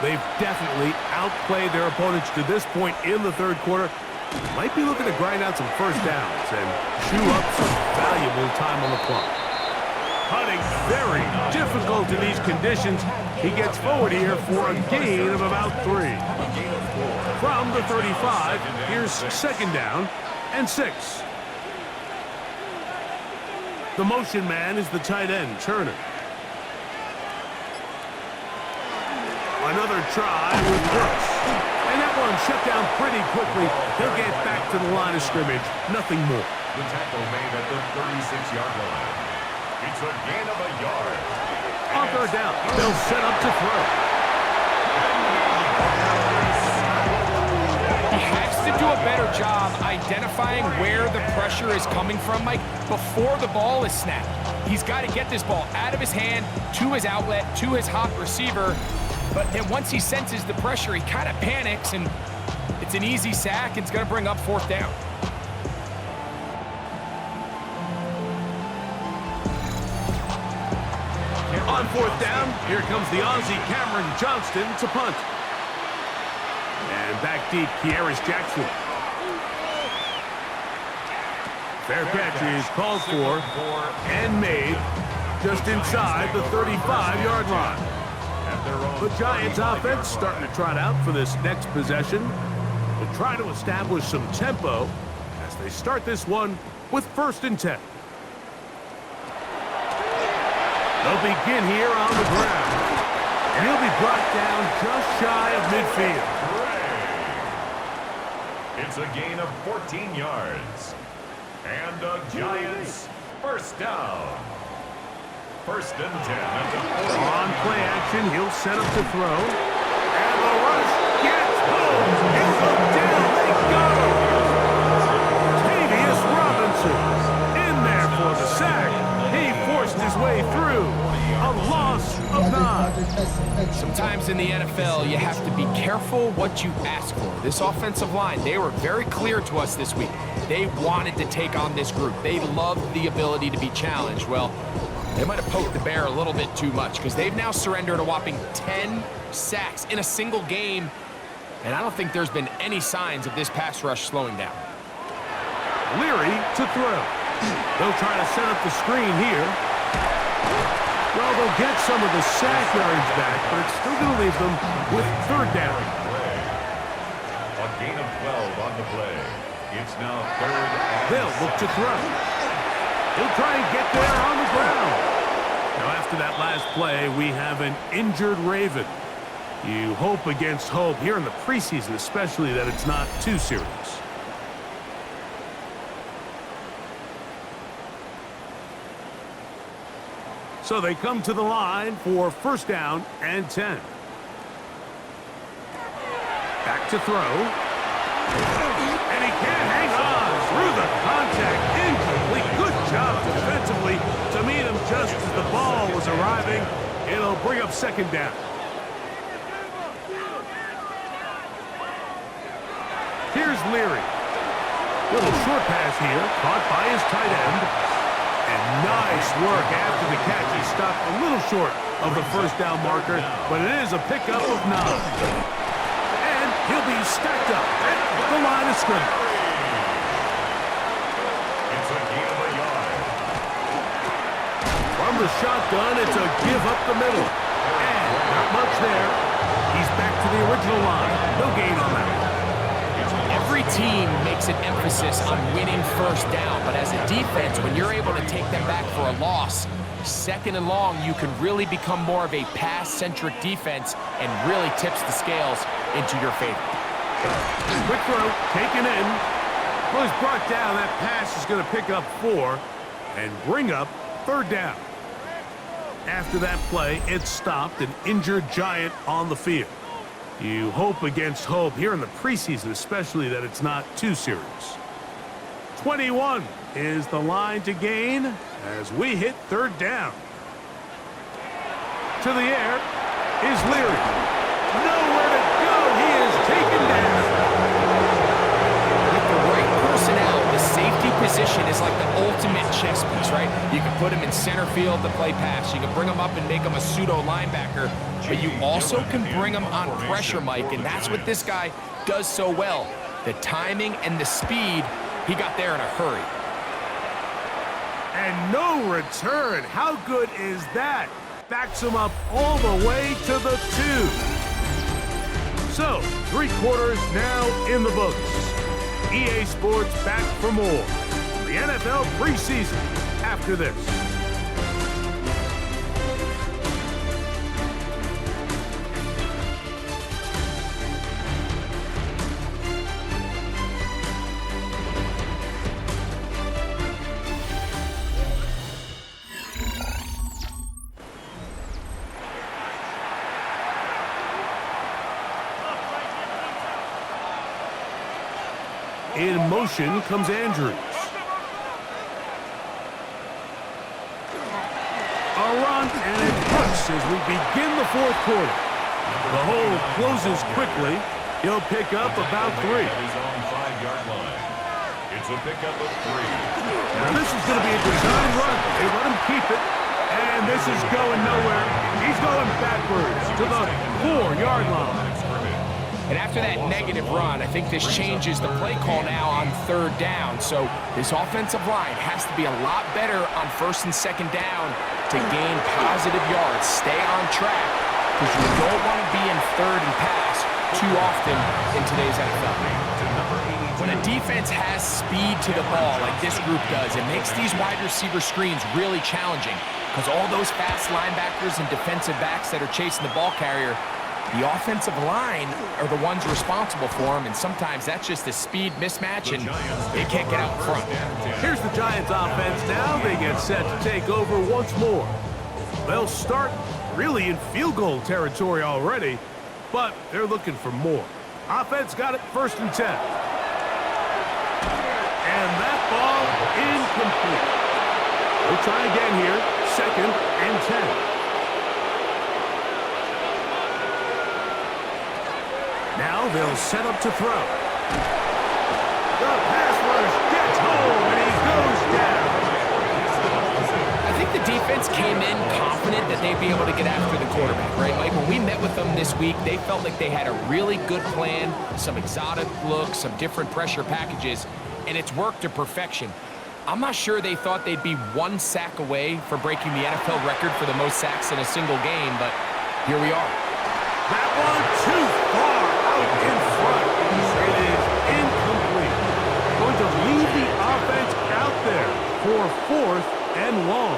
They've definitely outplayed their opponents to this point in the 3rd quarter. Might be looking to grind out some 1st downs and chew up some valuable time on the clock. Putting very difficult in these conditions. He gets forward here for a gain of about 3. From the 35, here's 2nd down and 6. The motion man is the tight end, Turner. Another try with Brooks. And that one shut down pretty quickly. He'll get back to the line of scrimmage. Nothing more. The tackle made at the 36-yard line. It's a gain of a yard. On 3rd down, they'll set up to throw. To do a better job identifying where the pressure is coming from, Mike, before the ball is snapped. He's got to get this ball out of his hand to his outlet, to his hot receiver. But then once he senses the pressure, he kind of panics, and it's an easy sack. It's going to bring up 4th down. On 4th down, here comes the Aussie Cameron Johnston to punt. And back deep, Kieris Jackson. Fair catch is called for and made just inside the 35-yard line. The Giants offense starting to trot out for this next possession. to try to establish some tempo as they start this one with 1st and 10. They'll begin here on the ground. And he'll be brought down just shy of midfield. It's a gain of 14 yards. And the Giants, 1st down. 1st and 10 at the 40. On play action, he'll set up to throw. And the rush gets home. He'll go down. They got him. Tavius Robinson in there for the sack. He forced his way through. A loss of 9. Sometimes in the NFL, you have to be careful what you ask for. This offensive line, they were very clear to us this week. They wanted to take on this group. They loved the ability to be challenged. Well, they might have poked the bear a little bit too much because they've now surrendered a whopping 10 sacks in a single game. And I don't think there's been any signs of this pass rush slowing down. Leary to throw. They'll try to set up the screen here. Well, they'll get some of the sack yards back, but it's still going to leave them with 3rd down. A gain of 12 on the play. It's now 3rd and They'll look to throw. He'll try and get there on the ground. Now, after that last play, we have an injured Raven. You hope against hope here in the preseason, especially that it's not too serious. So they come to the line for 1st down and 10. Back to throw. And he can't hang on through the contact. Incomplete. Good job defensively to meet him just as the ball was arriving. It'll bring up 2nd down. Here's Leary. Little short pass here, caught by his tight end. And nice work after the catch. He stopped a little short of the 1st down marker, but it is a pickup of 9. And he'll be stacked up at the line of scrimmage. it's a gain of a yard. From the shotgun, it's a give up the middle. And not much there. He's back to the original line. No gain on that one. Every team makes an emphasis on winning 1st down, but as a defense, when you're able to take them back for a loss, 2nd and long, you can really become more of a pass-centric defense and really tips the scales into your favor. Quick throw, taken in. Well, he's brought down. That pass is going to pick up 4 and bring up 3rd down. After that play, it stopped an injured Giant on the field. You hope against hope here in the preseason, especially that it's not too serious. 21 is the line to gain as we hit 3rd down. To the air is Leary. Nowhere to go. He is taken down. With the right personnel, the safety position is like the ultimate chess piece, right? You can put him in center field to play pass. You can bring him up and make him a pseudo linebacker. But you also can bring him on pressure, Mike, and that's what this guy does so well. The timing and the speed, he got there in a hurry. And no return. How good is that? Backs him up all the way to the 2. So, 3 quarters now in the books. EA Sports back for more. The NFL preseason after this. In motion comes Andrews. A run, and it hooks as we begin the 4th quarter. The hole closes quickly. He'll pick up about 3. His own 5-yard line. It's a pickup of 3. Now this is going to be a design run. They let him keep it, and this is going nowhere. He's going backwards to the 4-yard line. And after that negative run, I think this changes the play call now on 3rd down. So this offensive line has to be a lot better on 1st and 2nd down to gain positive yards. Stay on track because you don't want to be in 3rd and pass too often in today's NFL. When a defense has speed to the ball like this group does, it makes these wide receiver screens really challenging because all those fast linebackers and defensive backs that are chasing the ball carrier, the offensive line are the ones responsible for them, and sometimes that's just a speed mismatch, and they can't get out in front. Here's the Giants offense now. They get set to take over once more. They'll start really in field goal territory already, but they're looking for more. Offense got it 1st and 10. And that ball incomplete. We'll try again here. 2nd and 10. Now they'll set up to throw. The pass rush gets home, and he goes down. I think the defense came in confident that they'd be able to get after the quarterback, right, Mike? When we met with them this week, they felt like they had a really good plan, some exotic looks, some different pressure packages, and it's worked to perfection. I'm not sure they thought they'd be 1 sack away from breaking the NFL record for the most sacks in a single game, but here we are. That one too far out in front. It is incomplete. Going to leave the offense out there for 4th and long.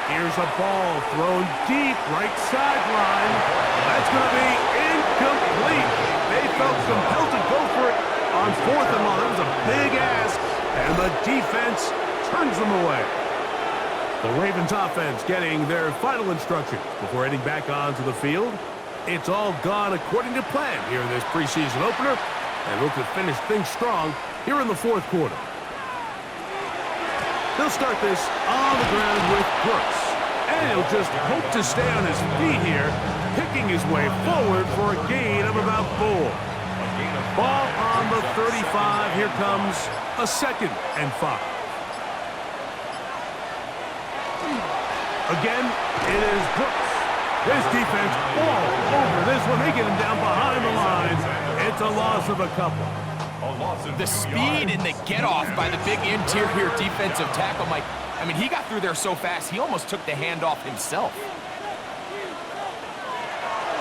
Here's a ball thrown deep right sideline. That's going to be incomplete. They felt compelled to go for it on 4th and long. That was a big ask, and the defense turns them away. The Ravens offense getting their final instructions before heading back onto the field. It's all gone according to plan here in this preseason opener, and look to finish things strong here in the 4th quarter. They'll start this on the ground with Brooks, and he'll just hope to stay on his feet here, picking his way forward for a gain of about 4. Ball on the 35. Here comes a 2nd and 5. Again, it is Brooks. This defense all over this one. They get him down behind the lines. It's a loss of a couple. The speed and the get-off by the big interior defensive tackle, Mike. I mean, he got through there so fast, he almost took the handoff himself.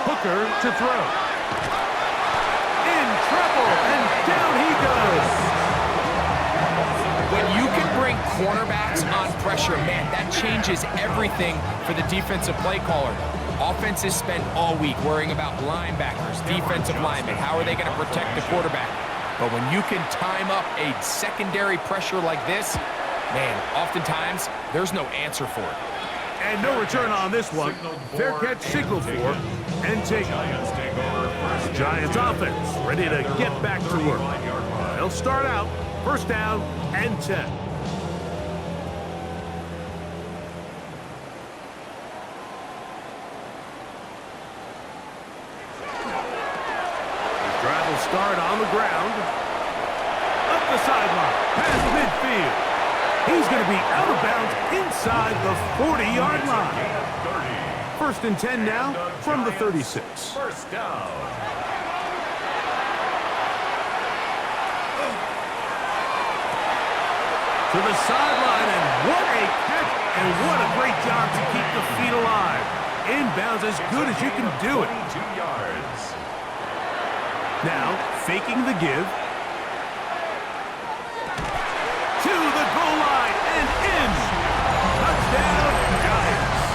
Hooker to throw. In trouble, and down he goes. When you can bring cornerbacks on pressure, man, that changes everything for the defensive play caller. Offenses spend all week worrying about linebackers, defensive linemen. How are they going to protect the quarterback? But when you can time up a secondary pressure like this, man, oftentimes there's no answer for it. And no return on this one. Fair catch signaled for and taken. Giants offense ready to get back to work. They'll start out 1st down and 10. His drive will start on the ground. Up the sideline, past midfield. He's going to be out of bounds inside the 40-yard line. 1st and 10 now from the 36. 1st down. To the sideline, and what a catch, and what a great job to keep the feet alive. Inbounds as good as you can do it. 22 yards. Now, faking the give. To the goal line, and in. Touchdown, Giants.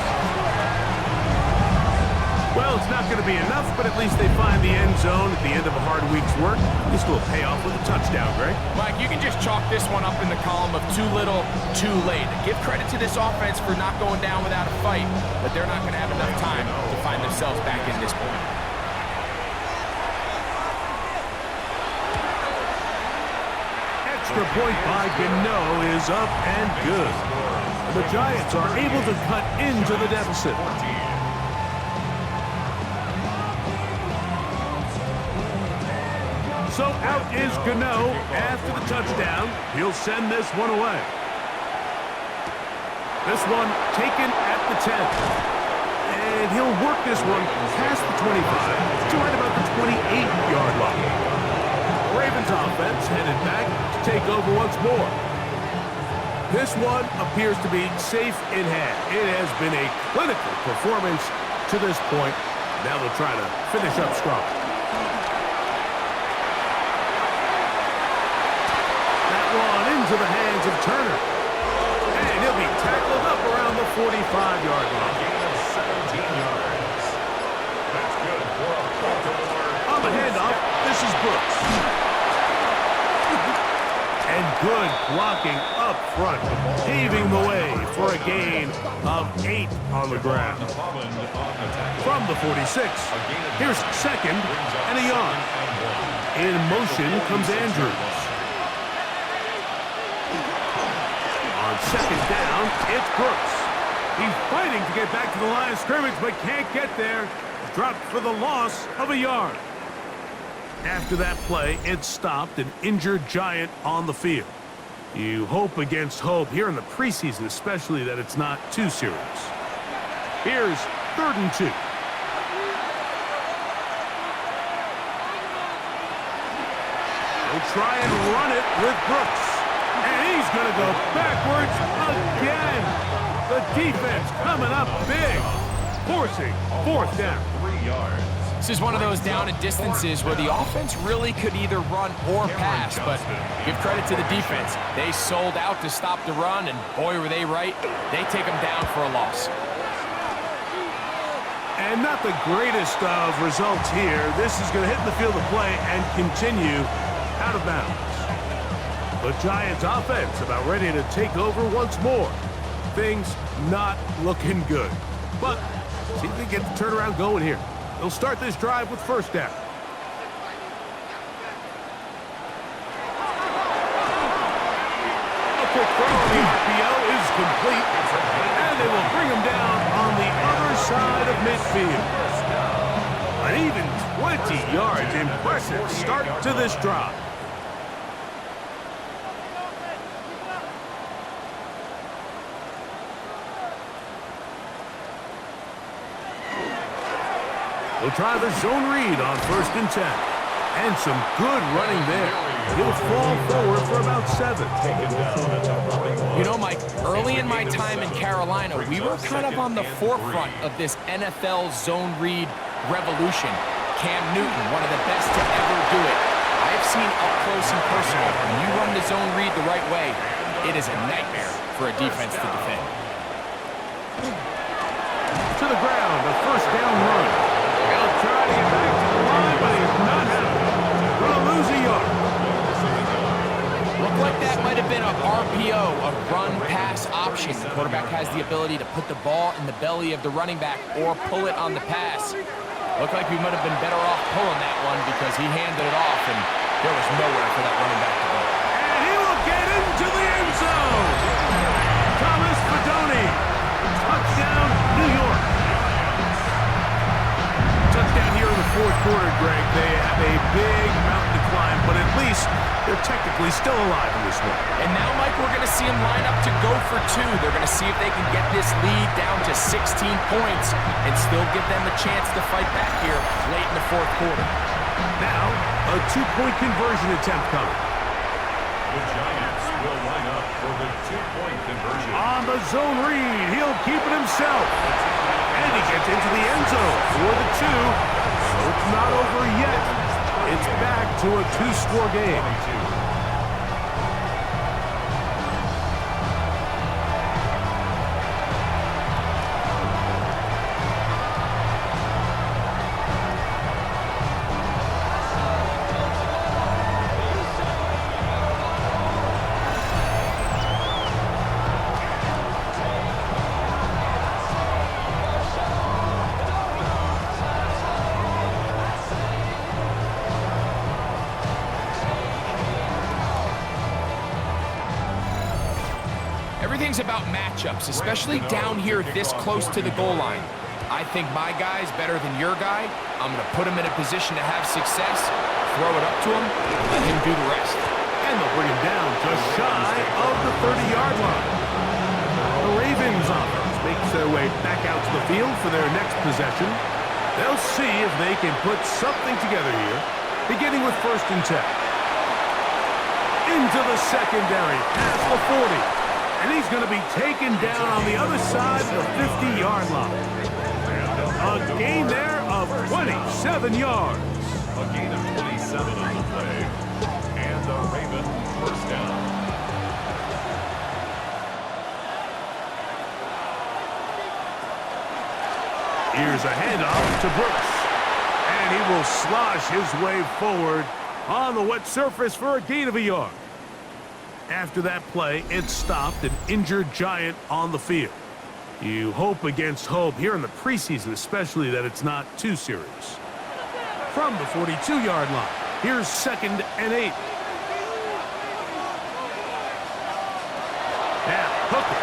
Well, it's not going to be enough, but at least they find the end zone at the end of a hard week's work. This will pay off with a touchdown, Greg. Mike, you can just chalk this one up in the column of too little, too late. Give credit to this offense for not going down without a fight, but they're not going to have enough time to find themselves back in this point. Extra point by Gano is up and good. The Giants are able to cut into the deficit. So out is Gano after the touchdown. He'll send this one away. This one taken at the 10. And he'll work this one past the 25 to right about the 28-yard line. Ravens offense headed back to take over once more. This one appears to be safe in hand. It has been a clinical performance to this point. Now they'll try to finish up strong. That one into the hands of Turner. And he'll be tackled up around the 45-yard line. Gain of 17 yards. That's good for a Baltimore. On the handoff, this is Brooks. And good blocking up front, paving the way for a gain of 8 on the ground. From the 46, here's second and a yard. In motion comes Andrews. On second down, it's Brooks. He's fighting to get back to the line of scrimmage, but can't get there. Dropped for the loss of a yard. After that play, it stopped an injured Giant on the field. You hope against hope here in the preseason, especially that it's not too serious. Here's 3rd and 2. They'll try and run it with Brooks. And he's going to go backwards again. The defense coming up big, forcing 4th down. 3 yards. This is one of those down and distances where the offense really could either run or pass, but give credit to the defense. They sold out to stop the run, and boy, were they right. They take them down for a loss. And not the greatest of results here. This is going to hit the field of play and continue out of bounds. The Giants offense about ready to take over once more. Things not looking good. But see if they get the turnaround going here. They'll start this drive with 1st down. A quick throw on the RPO is complete. And they will bring him down on the other side of midfield. An even 20 yards. Impressive start to this drive. They'll try the zone read on 1st and 10. And some good running there. He'll fall forward for about 7. You know, Mike, early in my time in Carolina, we were kind of on the forefront of this NFL zone read revolution. Cam Newton, one of the best to ever do it. I've seen up close and personal. When you run the zone read the right way, it is a nightmare for a defense to defend. To the ground, a 1st down run. He'll try to get back to the line, but he's not happening. Gonna lose a yard. Looked like that might have been a RPO, a run-pass option. The quarterback has the ability to put the ball in the belly of the running back or pull it on the pass. Looked like we might have been better off pulling that one because he handed it off, and there was nowhere for that running back to go. And he will get into the end zone. Thomas Fedoni. Touchdown, New York. Touchdown here in the 4th quarter, Greg. They have a big mountain to climb, but at least they're technically still alive in this one. And now, Mike, we're going to see them line up to go for 2. They're going to see if they can get this lead down to 16 points and still give them a chance to fight back here late in the 4th quarter. Now, a 2-point conversion attempt coming. The Giants will line up for the 2-point conversion. On the zone read, he'll keep it himself. And he gets into the end zone for the 2. So it's not over yet. It's back to a 2-score game. Everything's about matchups, especially down here this close to the goal line. I think my guy's better than your guy. I'm going to put him in a position to have success, throw it up to him, and let him do the rest. And they'll bring him down just shy of the 30-yard line. The Ravens offense makes their way back out to the field for their next possession. They'll see if they can put something together here, beginning with 1st and 10. Into the secondary, past the 40. And he's going to be taken down on the other side of the 50-yard line. A gain there of 27 yards. A gain of 27 on the play. And the Raven first down. Here's a handoff to Brooks. And he will slosh his way forward on the wet surface for a gain of a yard. After that play, it stopped an injured Giant on the field. You hope against hope here in the preseason, especially, that it's not too serious. From the 42-yard line, here's 2nd and 8. Now, Hooker.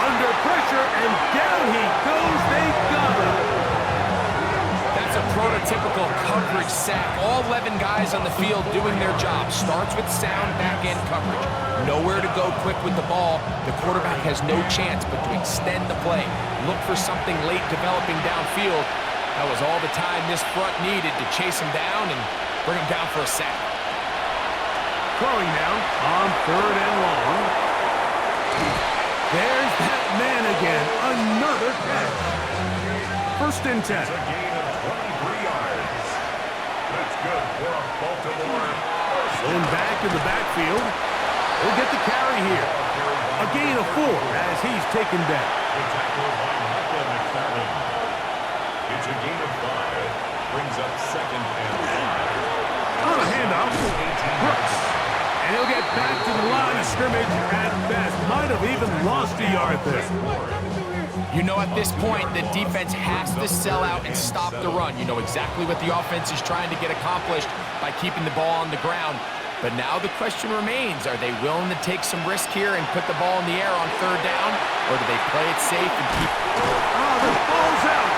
Under pressure, and down he goes. They got him. That's a prototypical coverage sack. All 11 guys on the field doing their job. Starts with sound back-end coverage. Nowhere to go quick with the ball. The quarterback has no chance but to extend the play. Look for something late developing downfield. That was all the time this front needed to chase him down and bring him down for a sack. Throwing now on 3rd and long. There's that man again. Another catch. 1st and 10. It's a gain of 23 yards. That's good for a Baltimore first down. Going back in the backfield. He'll get the carry here. A gain of 4 as he's taken down. The tackle by Michael McFarland. It's a gain of 5. Brings up 2nd and 5. On a handoff, Brooks. And he'll get back to the line of scrimmage at best. Might have even lost a yard there. You know, at this point, the defense has to sell out and stop the run. You know exactly what the offense is trying to get accomplished by keeping the ball on the ground. But now the question remains, are they willing to take some risk here and put the ball in the air on 3rd down? Or do they play it safe and keep... Oh, the ball's out.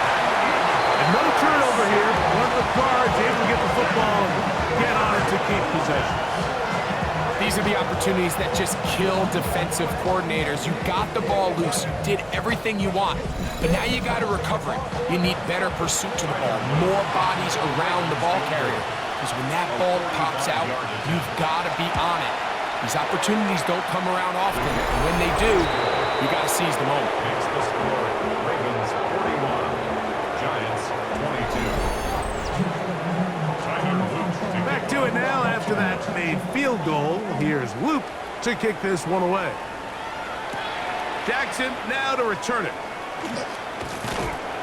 And no turnover here. One of the guards able to get the football and get on it to keep possession. These are the opportunities that just kill defensive coordinators. You got the ball loose. You did everything you want. But now you got to recover it. You need better pursuit to the ball. More bodies around the ball carrier. Because when that ball pops out, you've got to be on it. These opportunities don't come around often. And when they do, you got to seize the moment. Makes the score. Ravens 41. Giants 22. Back to it now after that made field goal. Here's Luke to kick this one away. Jackson now to return it.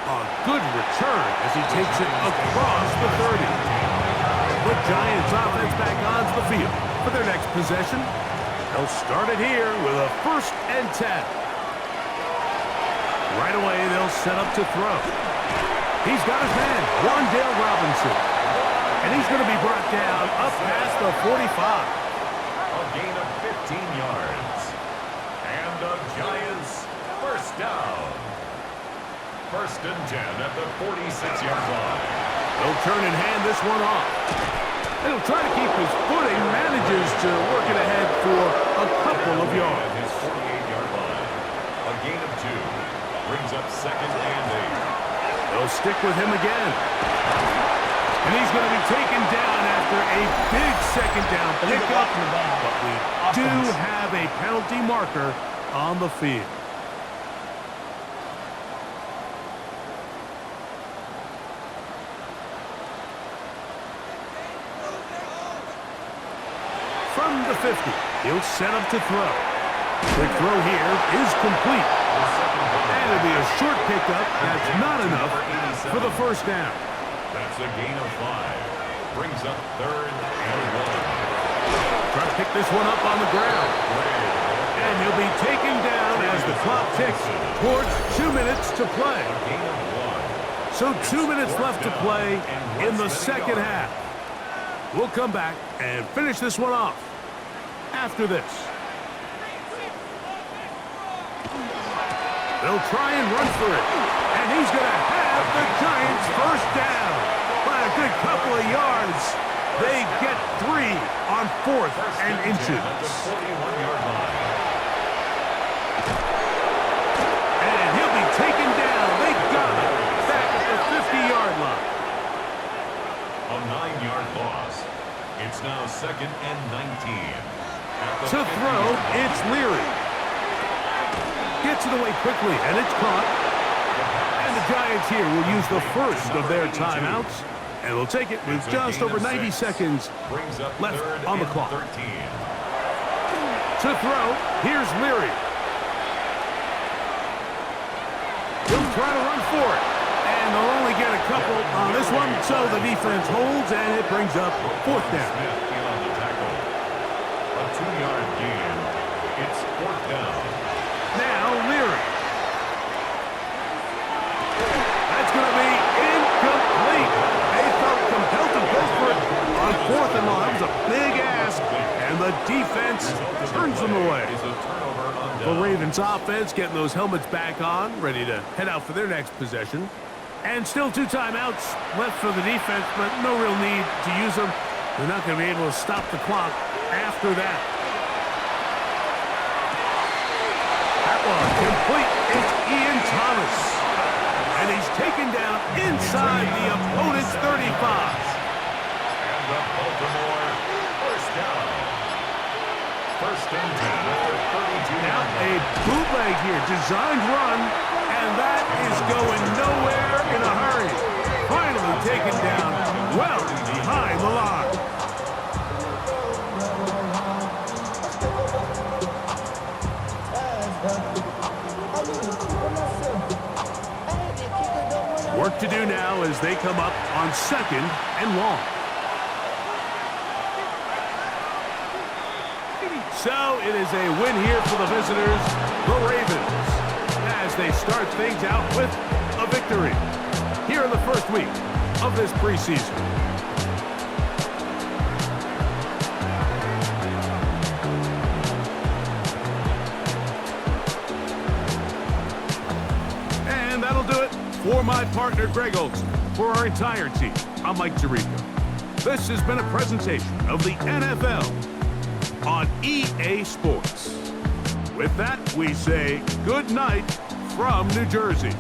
A good return as he takes it across the 30. The Giants offense back onto the field for their next possession. They'll start it here with a 1st and 10. Right away, they'll set up to throw. He's got his man, Wandale Robinson. And he's going to be brought down up past the 45. A gain of 15 yards. And the Giants first down. 1st and 10 at the 46-yard line. He'll turn and hand this one off. And he'll try to keep his footing. Manages to work it ahead for a couple of yards. His 48-yard line. A gain of 2. Brings up 2nd and 8. They'll stick with him again. And he's going to be taken down after a big 2nd down pickup. But we do have a penalty marker on the field. From the 50, he'll set up to throw. The throw here is complete. And it'll be a short pickup. That's not enough for the 1st down. That's a gain of 5. Brings up 3rd and 1. Trying to pick this one up on the ground. And he'll be taken down as the clock ticks towards 2 minutes to play. Gain of 1. So 2 minutes left to play in the 2nd half. We'll come back and finish this one off after this. They'll try and run for it. And he's going to have the Giants first down. By a good couple of yards. They get 3 on 4th and inches. At the 41-yard line. And he'll be taken down. They got him back at the 50-yard line. A 9-yard loss. It's now 2nd and 19. To throw away quickly, and it's caught. And the Giants here will use the first of their timeouts, and they'll take it with just over 90 seconds left on the clock. 13. To throw, here's Leary. He'll try to run for it, and they'll only get a couple on this one, so the defense holds, and it brings up fourth down. Smith in on the tackle. A 2-yard gain. It's fourth down. Now Leary. That's going to be incomplete. They felt compelled to go for it on fourth and long. That was a big ask, and the defense turns them away. Is a turnover on The down. Ravens offense getting those helmets back on, ready to head out for their next possession. And still 2 timeouts left for the defense, but no real need to use them. They're not going to be able to stop the clock after that. That one complete. It's Ian Thomas. And he's taken down inside the opponent's 35. And the Baltimore first down. First and 10 after 32. Now a bootleg here, designed run, and that is going nowhere in a hurry. Finally taken down well behind the line. Work to do now as they come up on second and long. So it is a win here for the visitors, the Ravens, as they start things out with a victory here in the first week of this preseason. And that'll do it for my partner, Greg Olson. For our entire team, I'm Mike Tirico. This has been a presentation of the NFL on EA Sports. With that, we say good night from New Jersey.